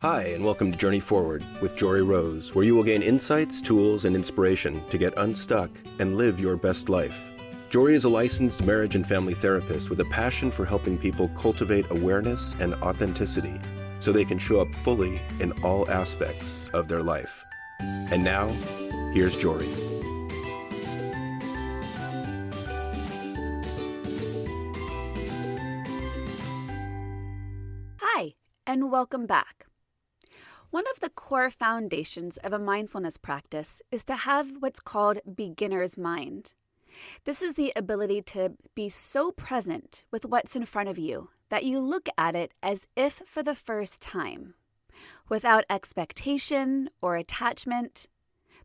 Hi, and welcome to Journey Forward with Jory Rose, where you will gain insights, tools, and inspiration to get unstuck and live your best life. Jory is a licensed marriage and family therapist with a passion for helping people cultivate awareness and authenticity so they can show up fully in all aspects of their life. And now, here's Jory. Hi, and welcome back. One of the core foundations of a mindfulness practice is to have what's called beginner's mind. This is the ability to be so present with what's in front of you that you look at it as if for the first time, without expectation or attachment,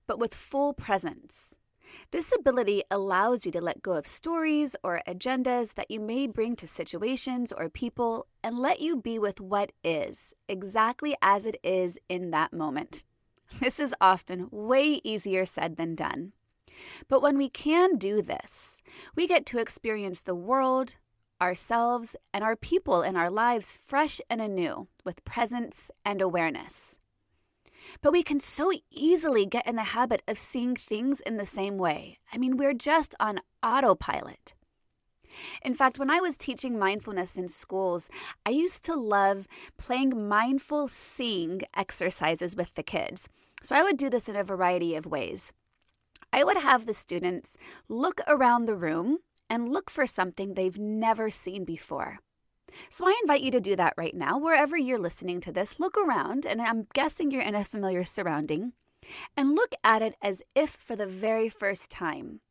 but with full presence. This ability allows you to let go of stories or agendas that you may bring to situations or people and let you be with what is, exactly as it is in that moment. This is often way easier said than done. But when we can do this, we get to experience the world, ourselves, and our people in our lives fresh and anew with presence and awareness. But we can so easily get in the habit of seeing things in the same way. We're just on autopilot. In fact, when I was teaching mindfulness in schools, I used to love playing mindful seeing exercises with the kids. So I would do this in a variety of ways. I would have the students look around the room and look for something they've never seen before. So I invite you to do that right now. Wherever you're listening to this, look around, and I'm guessing you're in a familiar surrounding, and look at it as if for the very first time.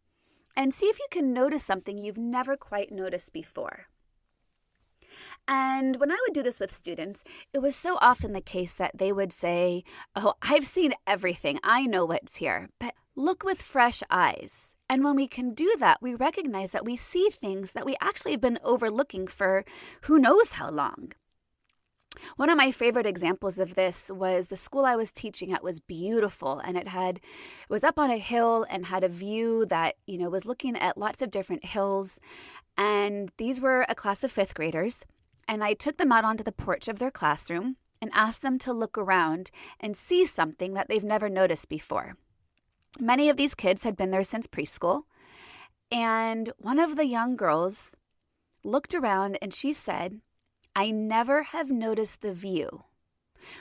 And see if you can notice something you've never quite noticed before. And when I would do this with students, it was so often the case that they would say, "Oh, I've seen everything. I know what's here." But look with fresh eyes. And when we can do that, we recognize that we see things that we actually have been overlooking for who knows how long. One of my favorite examples of this was the school I was teaching at was beautiful, and it was up on a hill and had a view that, was looking at lots of different hills. And these were a class of fifth graders, and I took them out onto the porch of their classroom and asked them to look around and see something that they've never noticed before. Many of these kids had been there since preschool, and one of the young girls looked around and she said, "I never have noticed the view,"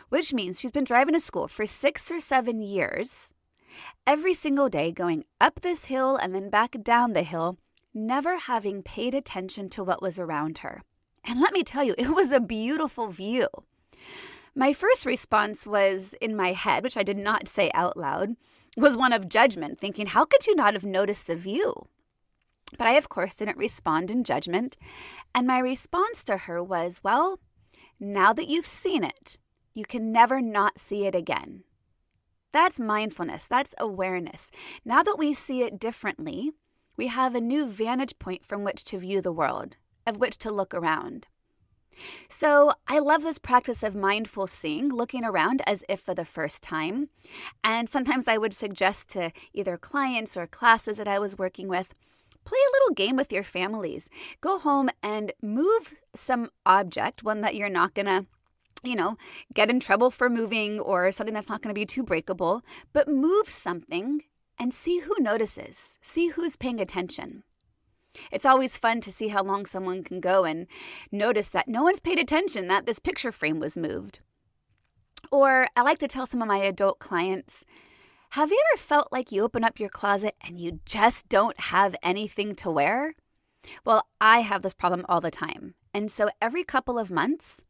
which means she's been driving to school for 6 or 7 years, every single day going up this hill and then back down the hill, never having paid attention to what was around her. And let me tell you, it was a beautiful view. My first response was in my head, which I did not say out loud, was one of judgment, thinking, how could you not have noticed the view? But I, of course, didn't respond in judgment. And my response to her was, well, now that you've seen it, you can never not see it again. That's mindfulness. That's awareness. Now that we see it differently, we have a new vantage point from which to view the world, of which to look around. So I love this practice of mindful seeing, looking around as if for the first time. And sometimes I would suggest to either clients or classes that I was working with, play a little game with your families. Go home and move some object, one that you're not going to, get in trouble for moving or something that's not going to be too breakable, but move something and see who notices, see who's paying attention. It's always fun to see how long someone can go and notice that no one's paid attention that this picture frame was moved. Or I like to tell some of my adult clients, have you ever felt like you open up your closet and you just don't have anything to wear? Well, I have this problem all the time. And so every couple of months,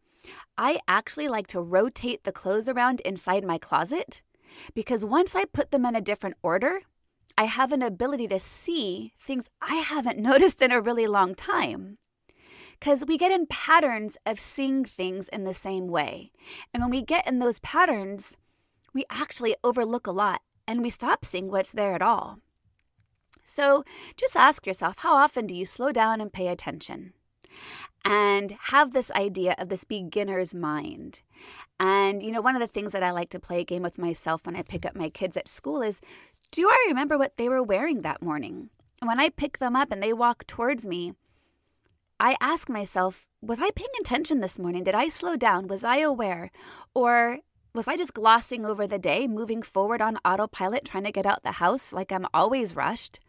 I actually like to rotate the clothes around inside my closet because once I put them in a different order, I have an ability to see things I haven't noticed in a really long time. Because we get in patterns of seeing things in the same way. And when we get in those patterns, we actually overlook a lot and we stop seeing what's there at all. So just ask yourself, how often do you slow down and pay attention? And have this idea of this beginner's mind. And, one of the things that I like to play a game with myself when I pick up my kids at school is, do I remember what they were wearing that morning? And when I pick them up and they walk towards me, I ask myself, was I paying attention this morning? Did I slow down? Was I aware? Or was I just glossing over the day, moving forward on autopilot, trying to get out the house like I'm always rushed?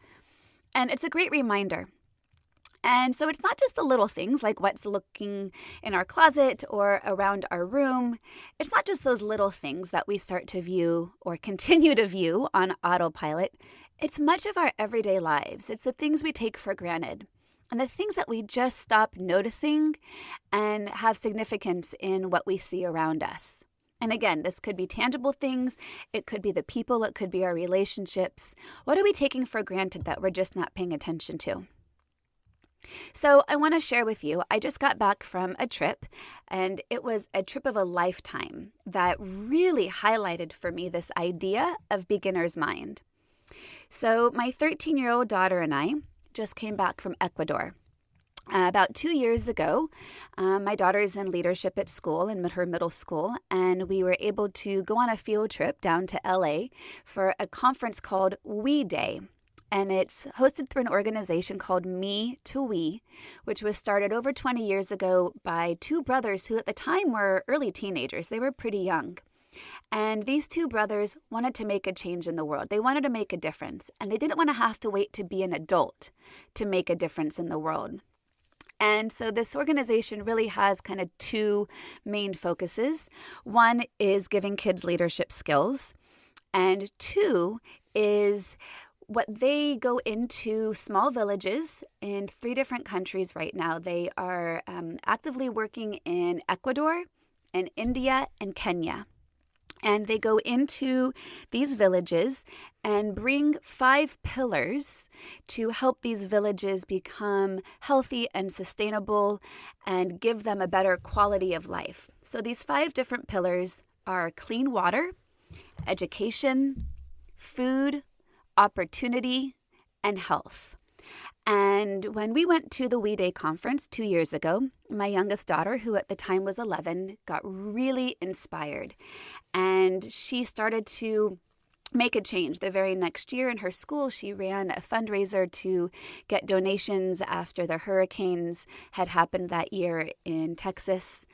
And it's a great reminder. And so it's not just the little things like what's looking in our closet or around our room. It's not just those little things that we start to view or continue to view on autopilot. It's much of our everyday lives. It's the things we take for granted and the things that we just stop noticing and have significance in what we see around us. And again, this could be tangible things. It could be the people. It could be our relationships. What are we taking for granted that we're just not paying attention to? So I want to share with you, I just got back from a trip, and it was a trip of a lifetime that really highlighted for me this idea of beginner's mind. So my 13-year-old daughter and I just came back from Ecuador. About 2 years ago, my daughter is in leadership at school, in her middle school, and we were able to go on a field trip down to LA for a conference called We Day. And it's hosted through an organization called Me to We, which was started over 20 years ago by two brothers who at the time were early teenagers. They were pretty young. And these two brothers wanted to make a change in the world. They wanted to make a difference. And they didn't want to have to wait to be an adult to make a difference in the world. And so this organization really has kind of two main focuses. One is giving kids leadership skills. And two is what they go into small villages in 3 different countries right now. They are actively working in Ecuador and India and Kenya. And they go into these villages and bring 5 pillars to help these villages become healthy and sustainable and give them a better quality of life. So these 5 different pillars are clean water, education, food, opportunity, and health. And when we went to the We Day conference 2 years ago, my youngest daughter, who at the time was 11, got really inspired. And she started to make a change. The very next year in her school, she ran a fundraiser to get donations after the hurricanes had happened that year in Texas.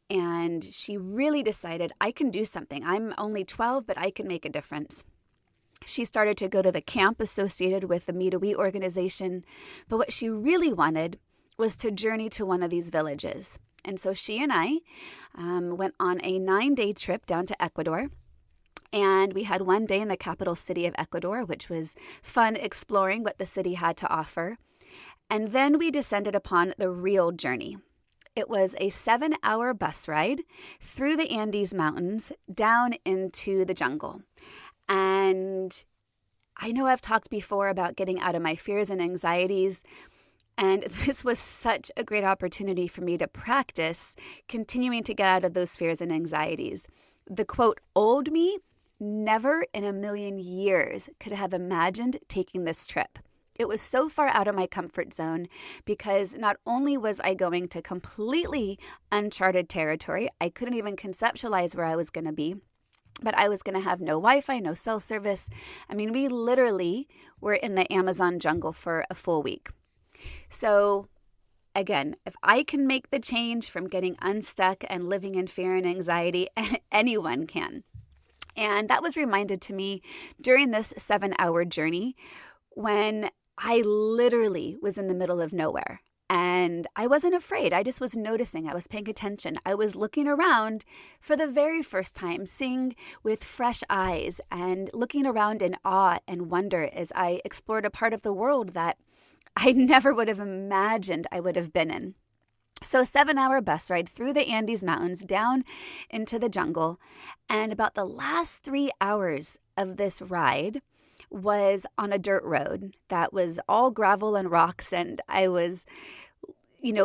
And she really decided, I can do something. I'm only 12, but I can make a difference. She started to go to the camp associated with the Me to We organization, but what she really wanted was to journey to one of these villages. And so she and I went on a 9-day trip down to Ecuador, and we had 1 day in the capital city of Ecuador, which was fun exploring what the city had to offer. And then we descended upon the real journey. It was a 7-hour bus ride through the Andes Mountains down into the jungle. And I know I've talked before about getting out of my fears and anxieties, and this was such a great opportunity for me to practice continuing to get out of those fears and anxieties. The quote, old me, never in a million years could have imagined taking this trip. It was so far out of my comfort zone because not only was I going to completely uncharted territory, I couldn't even conceptualize where I was going to be. But I was going to have no Wi-Fi, no cell service. I mean, we literally were in the Amazon jungle for a full week. So again, if I can make the change from getting unstuck and living in fear and anxiety, anyone can. And that was reminded to me during this 7-hour journey when I literally was in the middle of nowhere. And I wasn't afraid. I just was noticing. I was paying attention. I was looking around for the very first time, seeing with fresh eyes and looking around in awe and wonder as I explored a part of the world that I never would have imagined I would have been in. So 7-hour bus ride through the Andes Mountains down into the jungle. And about the last 3 hours of this ride was on a dirt road that was all gravel and rocks. And I was,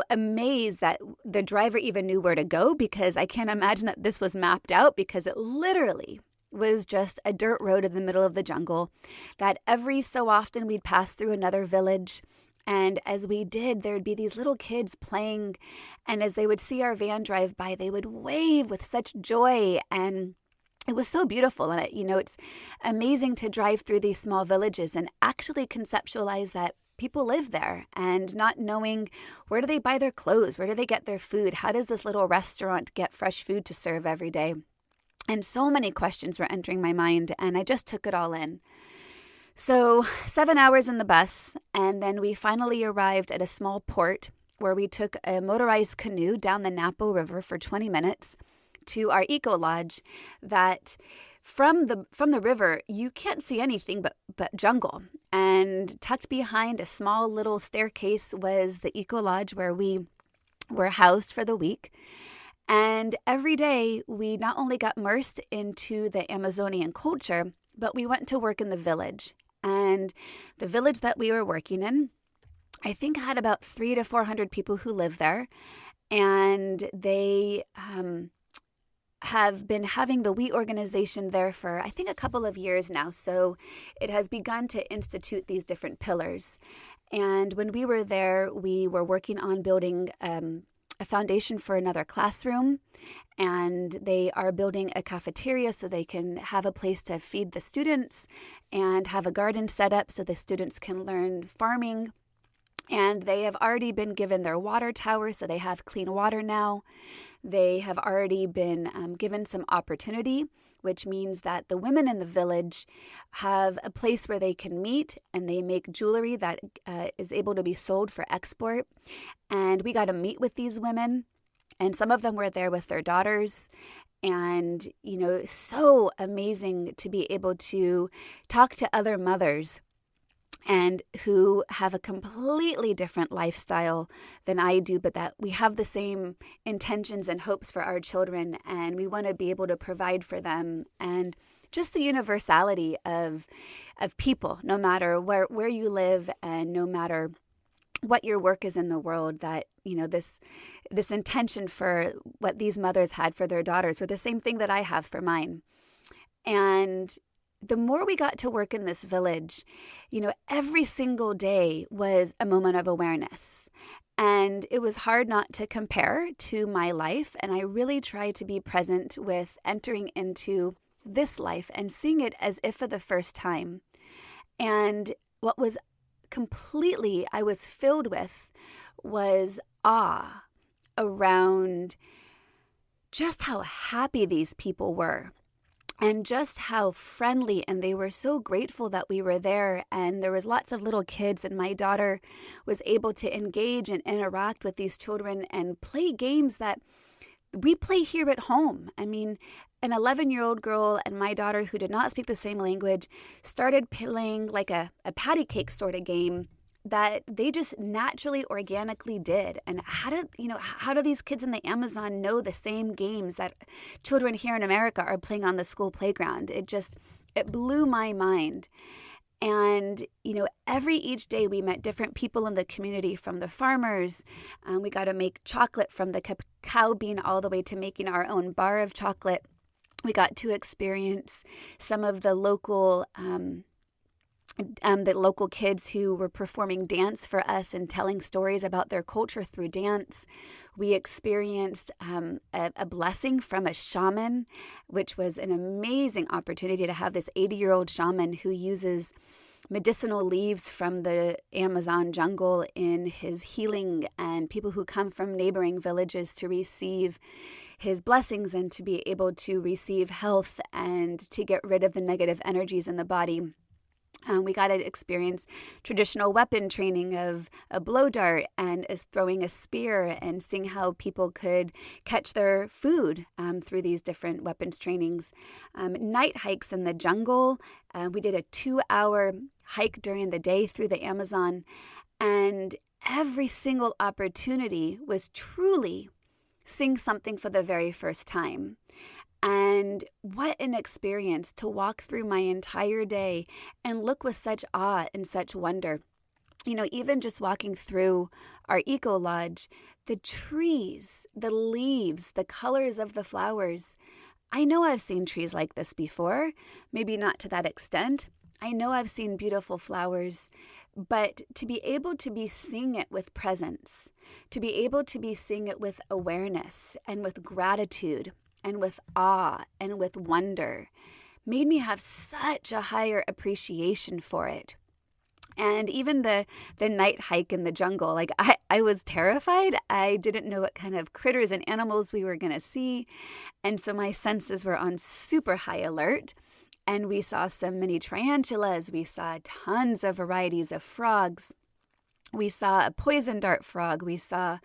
amazed that the driver even knew where to go, because I can't imagine that this was mapped out, because it literally was just a dirt road in the middle of the jungle that every so often we'd pass through another village. And as we did, there'd be these little kids playing. And as they would see our van drive by, they would wave with such joy. And it was so beautiful. And, it's amazing to drive through these small villages and actually conceptualize that people live there and not knowing where do they buy their clothes, where do they get their food, how does this little restaurant get fresh food to serve every day? And so many questions were entering my mind, and I just took it all in. So 7 hours in the bus, and then we finally arrived at a small port where we took a motorized canoe down the Napo River for 20 minutes to our eco lodge that from the river, you can't see anything but jungle. And tucked behind a small little staircase was the eco lodge where we were housed for the week. And every day we not only got immersed into the Amazonian culture, but we went to work in the village. And the village that we were working in, I think had about 300 to 400 people who live there. And they have been having the We organization there for, I think, a couple of years now. So it has begun to institute these different pillars. And when we were there, we were working on building a foundation for another classroom. And they are building a cafeteria so they can have a place to feed the students and have a garden set up so the students can learn farming. And they have already been given their water tower, so they have clean water now. They have already been given some opportunity, which means that the women in the village have a place where they can meet, and they make jewelry that is able to be sold for export. And we got to meet with these women, and some of them were there with their daughters. And, you know, so amazing to be able to talk to other mothers and who have a completely different lifestyle than I do, but that we have the same intentions and hopes for our children, and we want to be able to provide for them. And just the universality of people, no matter where you live and no matter what your work is in the world, that, you know, this intention for what these mothers had for their daughters were the same thing that I have for mine. And the more we got to work in this village, you know, every single day was a moment of awareness. And it was hard not to compare to my life. And I really tried to be present with entering into this life and seeing it as if for the first time. And what was completely, I was filled with was awe around just how happy these people were. And just how friendly, and they were so grateful that we were there. And there was lots of little kids, and my daughter was able to engage and interact with these children and play games that we play here at home. I mean, an 11-year-old girl and my daughter, who did not speak the same language, started playing like a patty cake sort of game that they just naturally, organically did. And how do these kids in the Amazon know the same games that children here in America are playing on the school playground? It blew my mind. And, you know, each day we met different people in the community, from the farmers. We got to make chocolate from the cacao bean all the way to making our own bar of chocolate. We got to experience some of the local kids who were performing dance for us and telling stories about their culture through dance. We experienced a blessing from a shaman, which was an amazing opportunity to have this 80-year-old shaman who uses medicinal leaves from the Amazon jungle in his healing, and people who come from neighboring villages to receive his blessings and to be able to receive health and to get rid of the negative energies in the body. We got to experience traditional weapon training of a blow dart and throwing a spear, and seeing how people could catch their food through these different weapons trainings. Night hikes in the jungle. We did a 2-hour hike during the day through the Amazon, and every single opportunity was truly seeing something for the very first time. And what an experience to walk through my entire day and look with such awe and such wonder. You know, even just walking through our eco lodge, the trees, the leaves, the colors of the flowers. I know I've seen trees like this before, maybe not to that extent. I know I've seen beautiful flowers, but to be able to be seeing it with presence, to be able to be seeing it with awareness and with gratitude, and with awe and with wonder, made me have such a higher appreciation for it. And even the night hike in the jungle, like I was terrified. I didn't know what kind of critters and animals we were going to see. And so my senses were on super high alert. And we saw some mini tarantulas. We saw tons of varieties of frogs. We saw a poison dart frog. We saw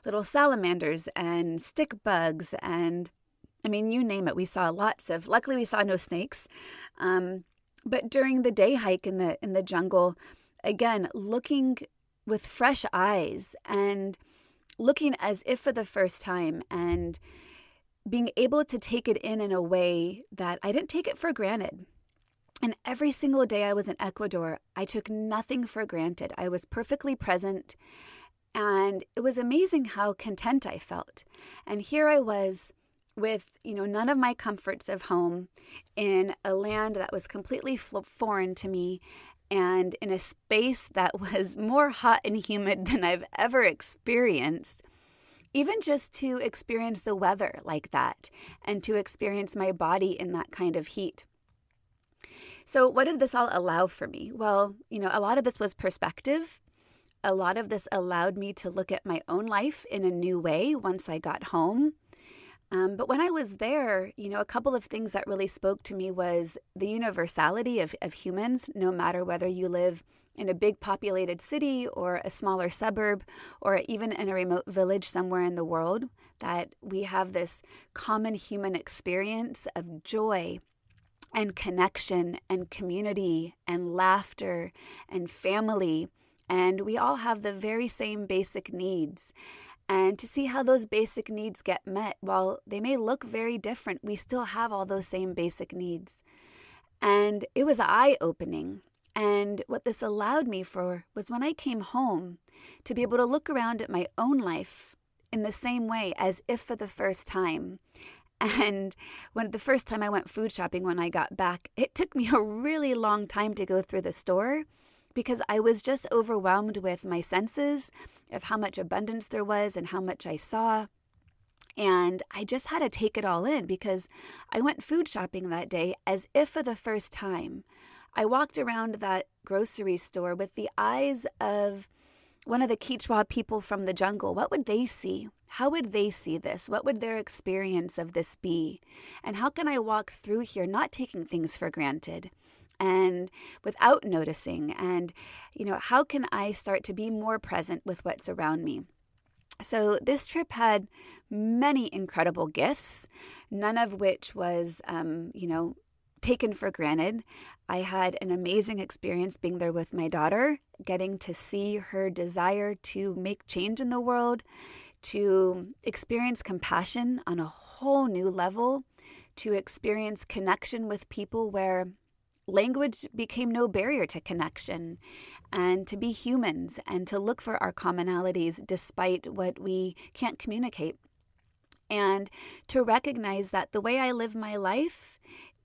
little salamanders and stick bugs. And I mean, you name it. We saw lots of, luckily we saw no snakes. But during the day hike in the jungle, again, looking with fresh eyes and looking as if for the first time and being able to take it in a way that I didn't take it for granted. And every single day I was in Ecuador, I took nothing for granted. I was perfectly present, and it was amazing how content I felt. And here I was with, none of my comforts of home in a land that was completely foreign to me and in a space that was more hot and humid than I've ever experienced. Even just to experience the weather like that and to experience my body in that kind of heat. So what did this all allow for me? Well, a lot of this was perspective. A lot of this allowed me to look at my own life in a new way once I got home. But when I was there, a couple of things that really spoke to me was the universality of humans, no matter whether you live in a big populated city or a smaller suburb or even in a remote village somewhere in the world, that we have this common human experience of joy and connection and community and laughter and family. And we all have the very same basic needs. And to see how those basic needs get met, while they may look very different, we still have all those same basic needs. And it was eye-opening. And what this allowed me for was when I came home to be able to look around at my own life in the same way as if for the first time. And when the first time I went food shopping when I got back, it took me a really long time to go through the store because I was just overwhelmed with my senses of how much abundance there was and how much I saw. And I just had to take it all in because I went food shopping that day as if for the first time. I walked around that grocery store with the eyes of one of the Quechua people from the jungle. What would they see? How would they see this? What would their experience of this be? And how can I walk through here not taking things for granted and without noticing? And, how can I start to be more present with what's around me? So this trip had many incredible gifts, none of which was, taken for granted. I had an amazing experience being there with my daughter, getting to see her desire to make change in the world, to experience compassion on a whole new level, to experience connection with people where language became no barrier to connection, and to be humans and to look for our commonalities despite what we can't communicate. And to recognize that the way I live my life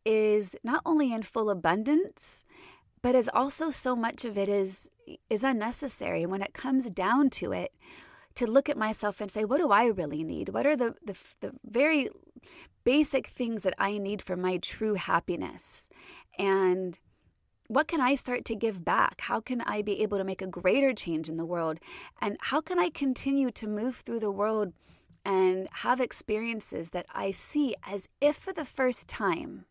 is not only in full abundance, but is also so much of it is unnecessary. When it comes down to it, to look at myself and say, what do I really need? What are the very basic things that I need for my true happiness? And what can I start to give back? How can I be able to make a greater change in the world? And how can I continue to move through the world and have experiences that I see as if for the first time?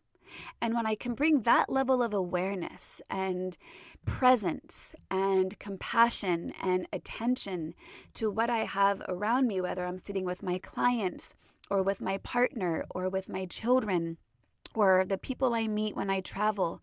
And when I can bring that level of awareness and presence and compassion and attention to what I have around me, whether I'm sitting with my clients or with my partner or with my children or the people I meet when I travel,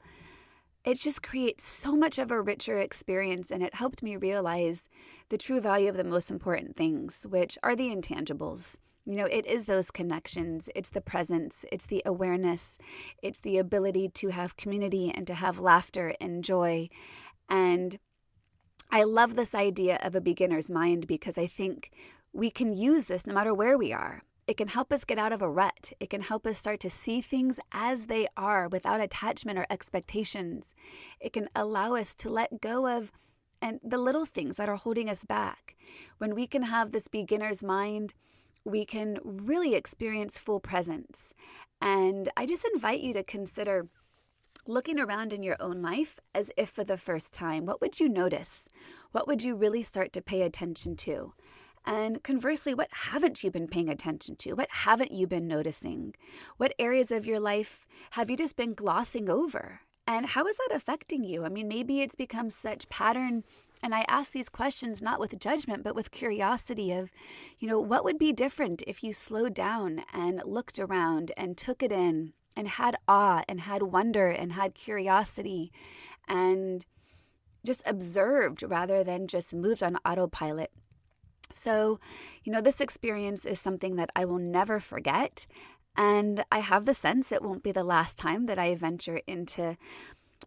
it just creates so much of a richer experience, and it helped me realize the true value of the most important things, which are the intangibles. It is those connections, it's the presence, it's the awareness, it's the ability to have community and to have laughter and joy. And I love this idea of a beginner's mind because I think we can use this no matter where we are. It can help us get out of a rut. It can help us start to see things as they are without attachment or expectations. It can allow us to let go of the little things that are holding us back. When we can have this beginner's mind, we can really experience full presence. And I just invite you to consider Looking around in your own life as if for the first time, what would you notice? What would you really start to pay attention to? And conversely, what haven't you been paying attention to? What haven't you been noticing? What areas of your life have you just been glossing over? And how is that affecting you? I mean, maybe it's become such pattern. And I ask these questions not with judgment, but with curiosity of, what would be different if you slowed down and looked around and took it in and had awe and had wonder and had curiosity and just observed rather than just moved on autopilot. So, this experience is something that I will never forget. And I have the sense it won't be the last time that I venture into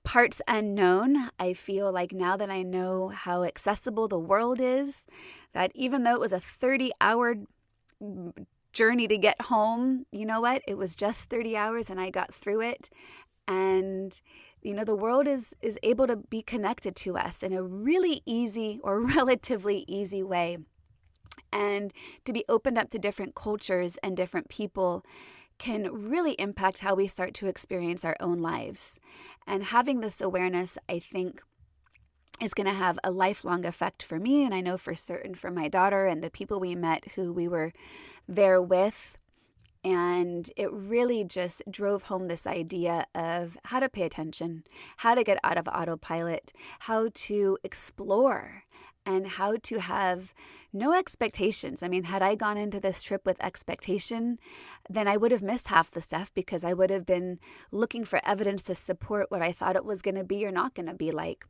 parts unknown. I feel like now that I know how accessible the world is, that even though it was a 30-hour journey to get home, you know what? It was just 30 hours and I got through it. And the world is able to be connected to us in a really easy or relatively easy way. And to be opened up to different cultures and different people can really impact how we start to experience our own lives. And having this awareness, I think, is going to have a lifelong effect for me. And I know for certain for my daughter and the people we met who we were there with. And it really just drove home this idea of how to pay attention, how to get out of autopilot, how to explore, and how to have no expectations. I mean, had I gone into this trip with expectation, then I would have missed half the stuff because I would have been looking for evidence to support what I thought it was going to be or not going to be like.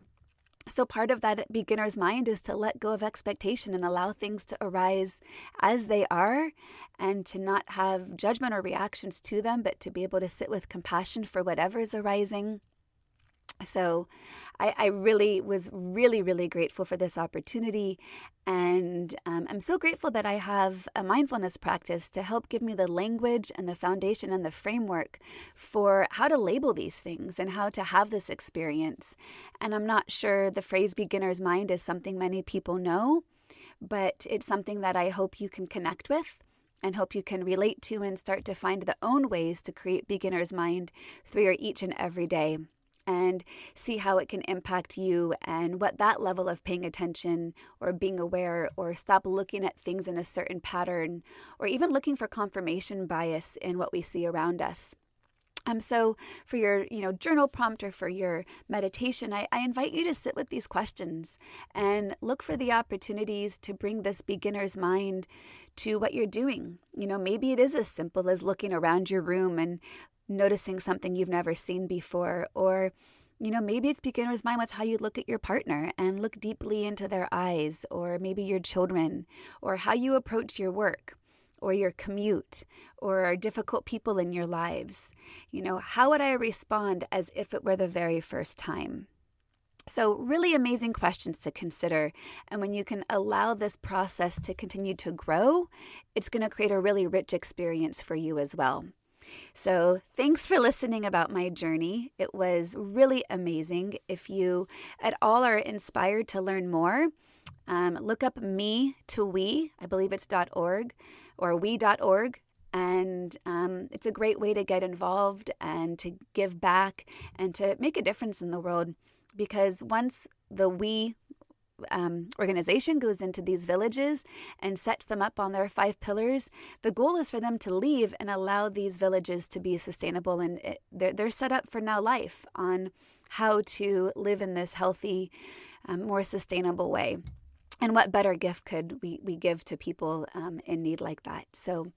So part of that beginner's mind is to let go of expectation and allow things to arise as they are and to not have judgment or reactions to them, but to be able to sit with compassion for whatever is arising. So I really was really grateful for this opportunity. And I'm so grateful that I have a mindfulness practice to help give me the language and the foundation and the framework for how to label these things and how to have this experience. And I'm not sure the phrase beginner's mind is something many people know, but it's something that I hope you can connect with and hope you can relate to and start to find the own ways to create beginner's mind through your each and every day. And see how it can impact you and what that level of paying attention or being aware or stop looking at things in a certain pattern or even looking for confirmation bias in what we see around us. So for your journal prompt or for your meditation, I invite you to sit with these questions and look for the opportunities to bring this beginner's mind to what you're doing. Maybe it is as simple as looking around your room and noticing something you've never seen before, or maybe it's beginner's mind with how you look at your partner and look deeply into their eyes, or maybe your children, or how you approach your work or your commute or difficult people in your lives. How would I respond as if it were the very first time? So really amazing questions to consider. And when you can allow this process to continue to grow, it's going to create a really rich experience for you as well. So thanks for listening about my journey. It was really amazing. If you at all are inspired to learn more, look up Me to We. I believe it's .org or we.org. And it's a great way to get involved and to give back and to make a difference in the world. Because once the We organization goes into these villages and sets them up on their 5 pillars, the goal is for them to leave and allow these villages to be sustainable. And they're set up for now life on how to live in this healthy, more sustainable way. And what better gift could we give to people in need like that? So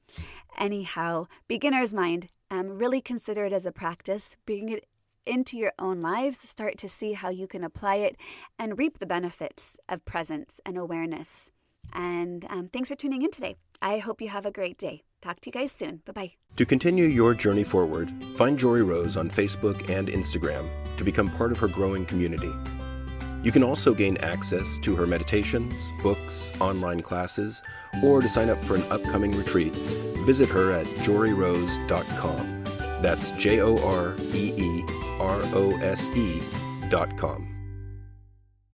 anyhow, beginner's mind, really consider it as a practice. Bring it into your own lives, start to see how you can apply it and reap the benefits of presence and awareness. And thanks for tuning in today. I hope you have a great day. Talk to you guys soon. Bye-bye. To continue your journey forward, find Jory Rose on Facebook and Instagram to become part of her growing community. You can also gain access to her meditations, books, online classes, or to sign up for an upcoming retreat. Visit her at joryrose.com. That's JOREEROSE.com.